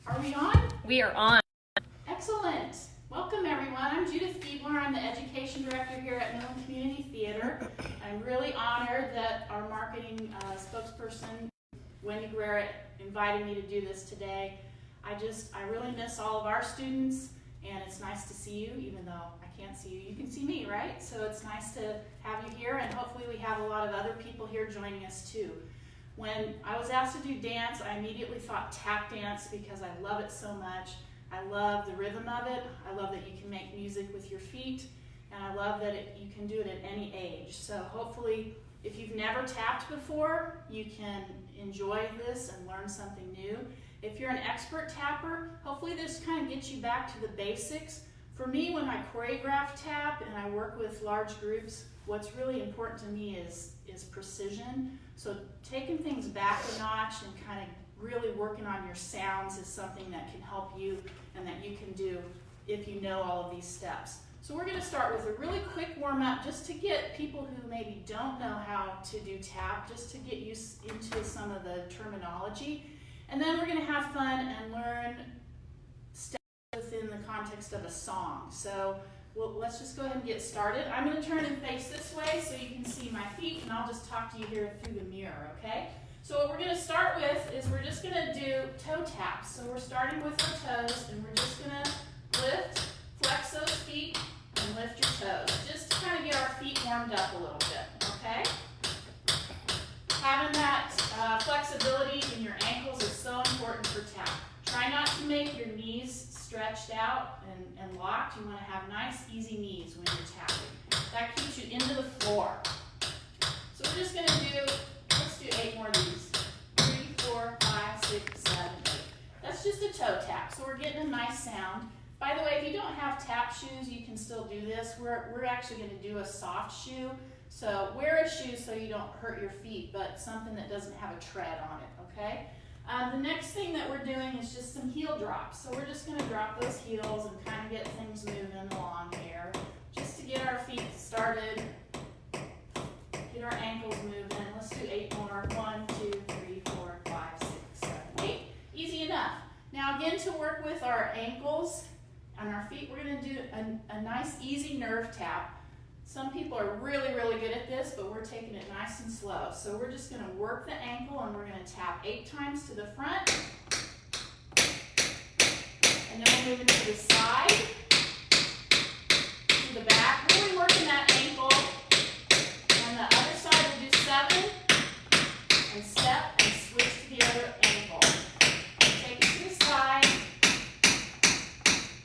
Are we on? We are on. Excellent. Welcome everyone. I'm Judith. I'm the Education Director here at Millen Community Theater. I'm really honored that our marketing spokesperson, Wendy Guerrero, invited me to do this today. I really miss all of our students, and it's nice to see you, even though I can't see you. You can see me, right? So it's nice to have you here, and hopefully we have a lot of other people here joining us too. When I was asked to do dance, I immediately thought tap dance because I love it so much. I love the rhythm of it. I love that you can make music with your feet, and I love that you can do it at any age. So hopefully, if you've never tapped before, you can enjoy this and learn something new. If you're an expert tapper, hopefully this kind of gets you back to the basics. For me, when I choreograph tap and I work with large groups, what's really important to me is precision. So taking things back a notch and kind of really working on your sounds is something that can help you and that you can do if you know all of these steps. So we're going to start with a really quick warm-up just to get people who maybe don't know how to do tap, just to get used into some of the terminology. And then we're going to have fun and learn steps within the context of a song. So let's just go ahead and get started. I'm going to turn and face this way so you can see my feet, and I'll just talk to you here through the mirror, okay? So what we're going to start with is we're just going to do toe taps. So we're starting with our toes, and we're just going to lift, flex those feet, and lift your toes, just to kind of get our feet warmed up a little bit, okay? Having that flexibility in your ankles is so important for tap. Try not to make your knees stretched out and locked. You want to have nice, easy knees when you're tapping. That keeps you into the floor. So we're just going to let's do 8 more of these. 3, 4, 5, 6, 7, 8. That's just a toe tap, so we're getting a nice sound. By the way, if you don't have tap shoes, you can still do this. We're actually going to do a soft shoe. So wear a shoe so you don't hurt your feet, but something that doesn't have a tread on it, okay? The next thing that we're doing is just some heel drops. So we're just going to drop those heels and kind of get things moving along here, just to get our feet started, get our ankles moving. Let's do 8 more. 1, 2, 3, 4, 5, 6, 7, 8. Easy enough. Now again, to work with our ankles and our feet, we're going to do a nice, easy nerve tap. Some people are really, really good at this, but we're taking it nice and slow. So we're just going to work the ankle, and we're going to tap 8 times to the front. And then we're moving to the side, to the back, really working that ankle. And the other side, we'll do 7, and step, and switch to the other ankle. Take it to the side,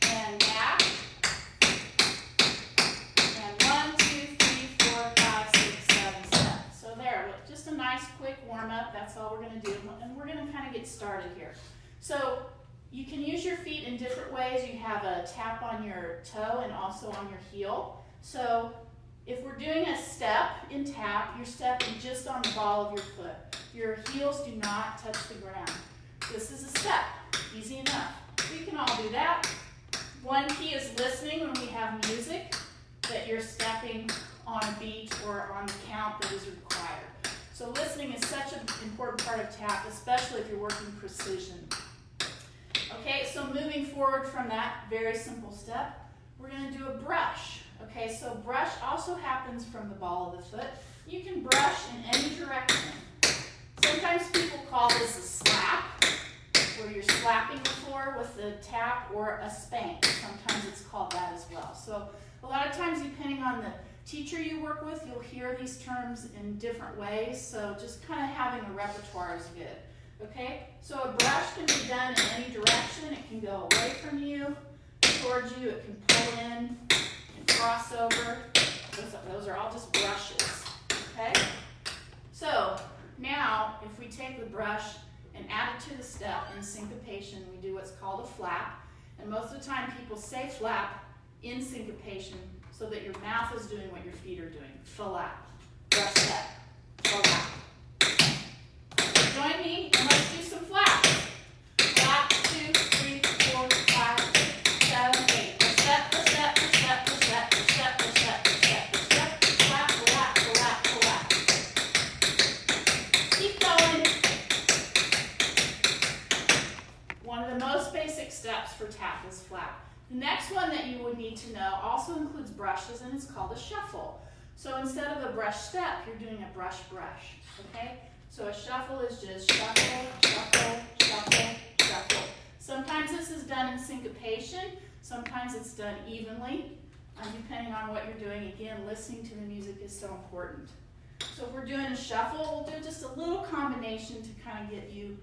and back. A nice quick warm-up. That's all we're going to do, and we're going to kind of get started here. So you can use your feet in different ways. You have a tap on your toe and also on your heel. So if we're doing a step in tap, you're stepping just on the ball of your foot. Your heels do not touch the ground. This is a step. Easy enough. We can all do that. One key is listening when we have music, that you're stepping on a beat or on the count that is required. So listening is such an important part of tap, especially if you're working precision. Okay, so moving forward from that very simple step, we're going to do a brush. Okay, so brush also happens from the ball of the foot. You can brush in any direction. Sometimes people call this a slap, where you're slapping the floor with the tap, or a spank. Sometimes it's called that as well. So a lot of times, depending on the teacher you work with, you'll hear these terms in different ways, so just kind of having a repertoire is good. Okay, so a brush can be done in any direction. It can go away from you, towards you, it can pull in and cross over. Those are all just brushes, okay? So now, if we take the brush and add it to the step in syncopation, we do what's called a flap, and most of the time people say flap in syncopation, so that your mouth is doing what your feet are doing. Flap, brush step, flap. Join me and let's do some flaps. Flap, 2, 3, 4, 5, 6, 7, 8. Step, step, step, step, step, step, step, step. Flap, flap, flap, flap. Keep going. One of the most basic steps for tap is flap. The next one that you would need to know also includes brushes, and it's called a shuffle. So instead of a brush step, you're doing a brush brush, okay? So a shuffle is just shuffle, shuffle, shuffle, shuffle. Sometimes this is done in syncopation, sometimes it's done evenly, depending on what you're doing. Again, listening to the music is so important. So if we're doing a shuffle, we'll do just a little combination to kind of get you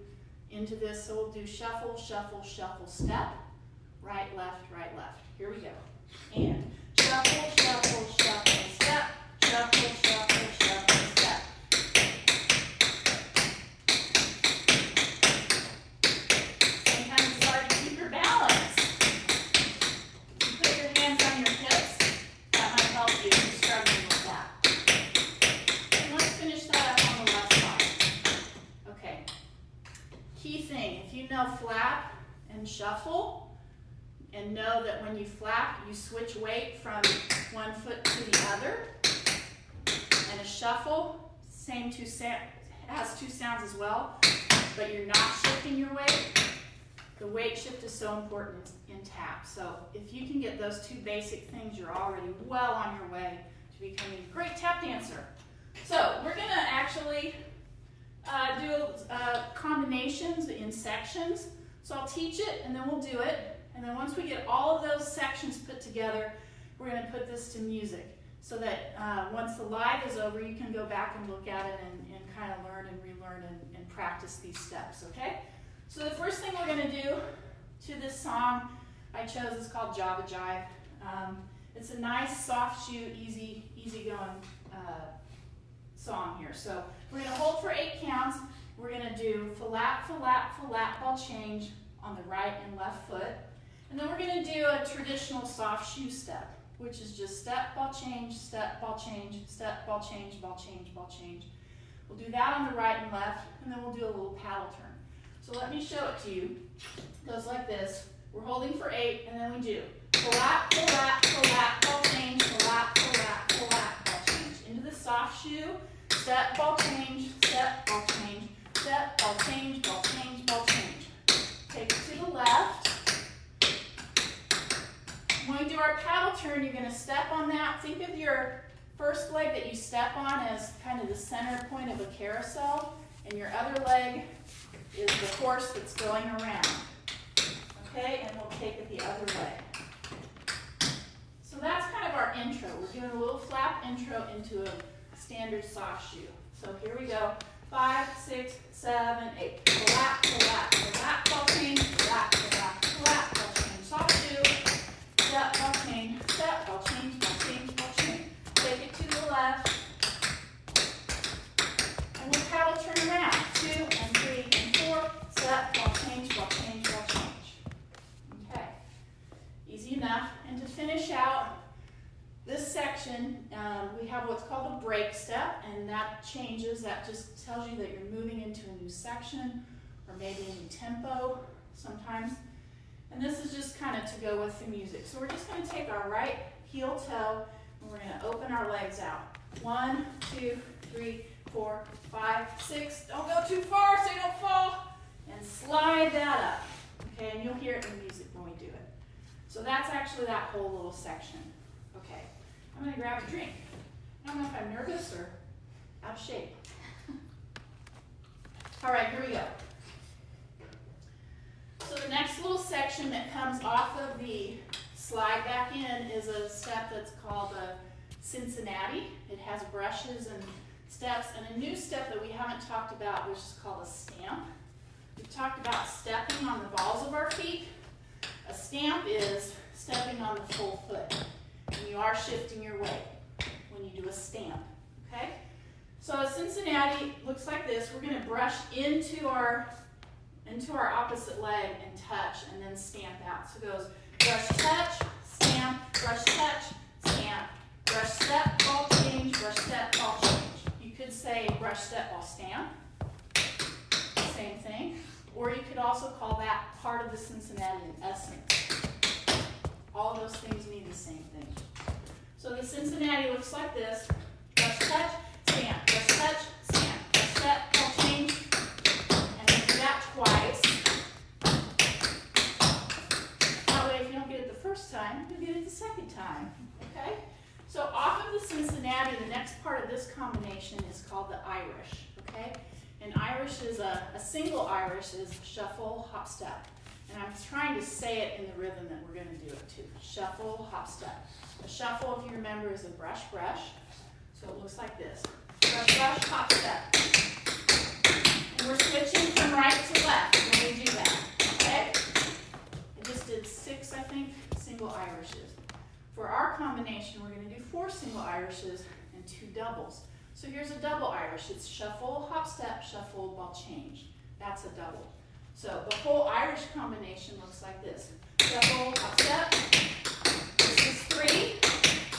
into this. So we'll do shuffle, shuffle, shuffle, step, right, left, right, left. Here we go. And shuffle, shuffle, shuffle, step, shuffle, shuffle, shuffle, step. Sometimes it's hard to keep your balance. You put your hands on your hips. That might help you if you're struggling with that. And let's finish that up on the left side. Okay. Key thing, if you know flap and shuffle, and know that when you flap, you switch weight from one foot to the other. And a shuffle, has two sounds as well, but you're not shifting your weight. The weight shift is so important in tap. So if you can get those two basic things, you're already well on your way to becoming a great tap dancer. So we're gonna actually do combinations in sections. So I'll teach it and then we'll do it. And then once we get all of those sections put together, we're going to put this to music so that once the live is over, you can go back and look at it and kind of learn and relearn and practice these steps, okay? So the first thing we're going to do to this song I chose is called Jive. It's a nice, soft shoe, easy going song here. So we're going to hold for 8 counts. We're going to do flap, flap, flap, ball change on the right and left foot. And then we're going to do a traditional soft shoe step, which is just step, ball change, step, ball change, step, ball change, ball change, ball change. We'll do that on the right and left, and then we'll do a little paddle turn. So let me show it to you. It goes like this. We're holding for 8, and then we do flap, flap, flap, ball change, flap, flap, flap, ball change. Into the soft shoe, step, ball change, step, ball change, step, ball change, ball change, ball change. Take it to the left. When we do our paddle turn, you're going to step on that. Think of your first leg that you step on as kind of the center point of a carousel, and your other leg is the horse that's going around. Okay, and we'll take it the other way. So that's kind of our intro. We're doing a little flap intro into a standard soft shoe. So here we go. 5, 6, 7, 8. Flap, flap, flap, ball change, flap, flap, flap, ball change, soft shoe. Step, ball change, step, ball change, ball change, ball change. Take it to the left. And we'll paddle turn around. 2 and 3 and 4. Step, ball change, ball change, ball change. Okay. Easy enough. And to finish out this section, we have what's called a break step, and that changes. That just tells you that you're moving into a new section or maybe a new tempo sometimes. And this is just kind of to go with the music. So we're just going to take our right heel toe and we're going to open our legs out. 1, 2, 3, 4, 5, 6. Don't go too far so you don't fall. And slide that up. Okay, and you'll hear it in the music when we do it. So that's actually that whole little section. Okay, I'm going to grab a drink. I don't know if I'm nervous or out of shape. All right, here we go. So the next little section that comes off of the slide back in is a step that's called a Cincinnati. It has brushes and steps, and a new step that we haven't talked about, which is called a stamp. We've talked about stepping on the balls of our feet. A stamp is stepping on the full foot, and you are shifting your weight when you do a stamp, okay? So a Cincinnati looks like this. We're going to brush into our opposite leg and touch, and then stamp out. So it goes brush, touch, stamp, brush, touch, stamp, brush, step, ball change, brush, step, ball change. You could say brush, step, ball, stamp. Same thing. Or you could also call that part of the Cincinnati in essence. All of those things mean the same thing. So the Cincinnati looks like this. Brush, touch, stamp, brush, touch, stamp, brush, step, ball change. And then do that twice. time. Okay? So off of the Cincinnati, the next part of this combination is called the Irish. Okay? And Irish is a single Irish is shuffle, hop, step. And I'm trying to say it in the rhythm that we're going to do it to. Shuffle, hop, step. A shuffle, if you remember, is a brush, brush. So it looks like this. Brush, brush, hop, step. And we're switching from right to left when we do that. Okay? I just did 6, I think, single Irishes. For our combination, we're going to do 4 single Irishes and 2 doubles. So here's a double Irish. It's shuffle, hop, step, shuffle, ball change. That's a double. So the whole Irish combination looks like this. Shuffle, hop, step. This is 3.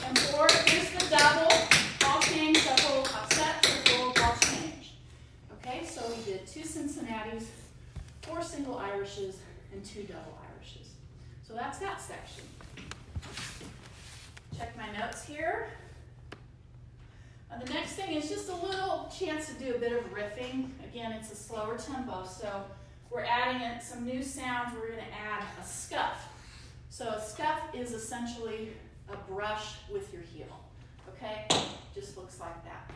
And 4, here's the double. Ball change, shuffle, hop, step, shuffle, ball change. Okay, so we did 2 Cincinnatis, 4 single Irishes, and 2 double Irishes. So that's that section. Check my notes here. The next thing is just a little chance to do a bit of riffing. Again, it's a slower tempo, so we're adding in some new sounds. We're going to add a scuff. So a scuff is essentially a brush with your heel. Okay? Just looks like that.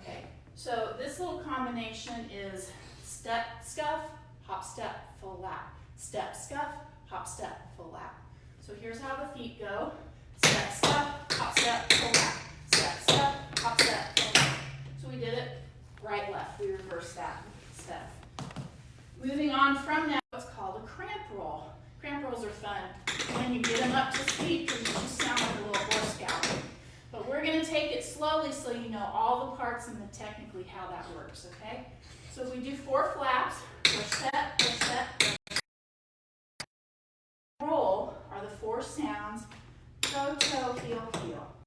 Okay, so this little combination is step, scuff, hop, step, full lap. Step, scuff, hop, step, full lap. So here's how the feet go. Step, scuff, hop, step, full lap. Step, step, hop, step, full lap. So we did it right, left. We reversed that step. Moving on from that, what's called a cramp roll. Cramp rolls are fun when you get them up to speed because you just sound like a little Boy Scout. But we're going to take it slowly so you know all the parts and technically how that works, okay? So if we do 4 flaps, push, step, roll are the 4 sounds